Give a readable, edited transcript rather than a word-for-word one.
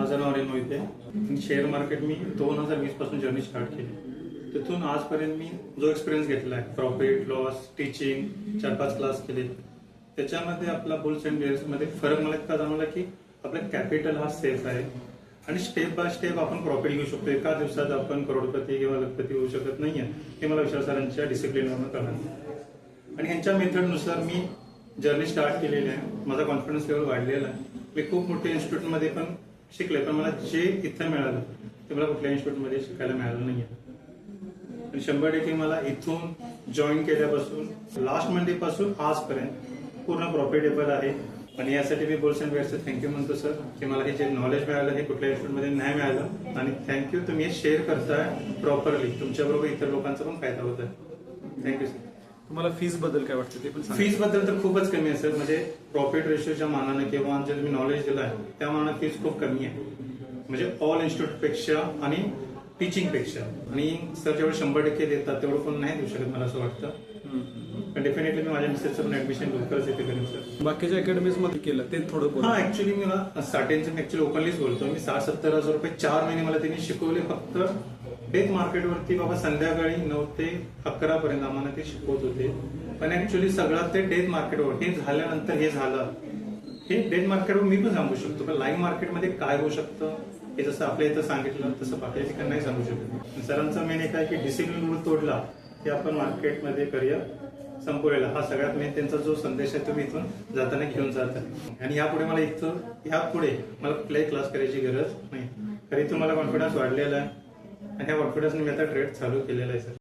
माझं नाव Anil Mohite. Share market मी 2020 पासून journey start केली. तिथून आजपर्यंत मी जो एक्सपिरियन्स घेतला आहे, प्रॉफिट लॉस, टीचिंग, 4-5 क्लास केले, त्याच्यामध्ये आपला बुल्स अँड बेअर्स मध्ये फरक मला इतका जाणवला की आपला कॅपिटल हा सेफ आहे आणि स्टेप बाय स्टेप आपण प्रॉफिट घेऊ शकतो. एका दिवसात आपण करोडपती किंवा लखपती होऊ शकत नाहीये, हे मला विशाल सरांच्या डिसिप्लिनवरून कळलं आणि ह्यांच्या मेथडनुसार मी जर्नी स्टार्ट केलेली आहे. माझा कॉन्फिडन्स लेवल वाढलेला आहे. मी खूप मोठ्या इन्स्टिट्यूटमध्ये पण शिकले, पण मला जे इथं मिळालं ते मला कुठल्या इन्स्टिट्यूटमध्ये शिकायला मिळालं नाहीये. 100% मला इथून जॉईन केल्यापासून लास्ट मंडे पासून आजपर्यंत पूर्ण प्रॉफिटेबल आहे आणि यासाठी मी बुल्स अँड बेअर्सचं थँक्यू म्हणतो सर, की मला हे जे नॉलेज मिळालं हे कुठल्या इन्स्टिट्यूटमध्ये नाही मिळालं आणि थँक्यू, तुम्ही हे शेअर करताय प्रॉपरली. तुमच्याबरोबर इतर लोकांचा पण फायदा होत आहे. Thank you sir. तुम्हाला फीस बद्दल काय वाटतं ते पण सांगा. फीस बद्दल तर खूपच कमी आहे सर. म्हणजे प्रॉफिट रेशोच्या मानाने किंवा जे तुम्ही नॉलेज दिलं आहे त्या मानाने फीस खूप कमी आहे. म्हणजे ऑल इन्स्टिट्यूट पेक्षा आणि टीचिंग पेक्षा. आणि सर जेवढं 100% देतात तेवढं पण नाही देऊ शकत मला असं वाटतं. पण डेफिनेटली मी माझ्या मिसेसचं पण ऍडमिशन लवकरच इथे करेन सर. बाकीच्या अकॅडमीज मध्ये केलं ते थोडं बोला. हा, ऍक्च्युली मला स्टार्टिंगचं मी ऍक्च्युली ओपनलीच बोलतो. मी 60-70 हजार रुपये 4 महिने मला त्यांनी शिकवले. फक्त डेट मार्केटवरती बाबा संध्याकाळी 9 ते 11 पर्यंत आम्हाला ते शिकवत होते. पण ऍक्च्युली सगळं ते डेट मार्केटवर हे झाल्यानंतर हे झालं. हे डेट मार्केटवर मी पण सांगू शकतो, पण लाईव्ह मार्केटमध्ये काय होऊ शकतं हे जसं आपल्या इथं सांगितलं तसं बाकी ठिकाणी नाही सांगू शकत. सरांचं मेन एक आहे की डिसिप्लिन रूल तोडला की आपण मार्केटमध्ये करिअर संपवलेला. हा सगळ्यात मेन त्यांचा जो संदेश आहे तो मी इथून जाताना घेऊन जात आहे. आणि यापुढे मला मला कुठलाही क्लास करायची गरज नाही. तर इथून मला कॉन्फिडन्स वाढलेला आहे आणि ह्या कॉन्फिडन्सने मी आता ट्रेड चालू केलेला आहे सर.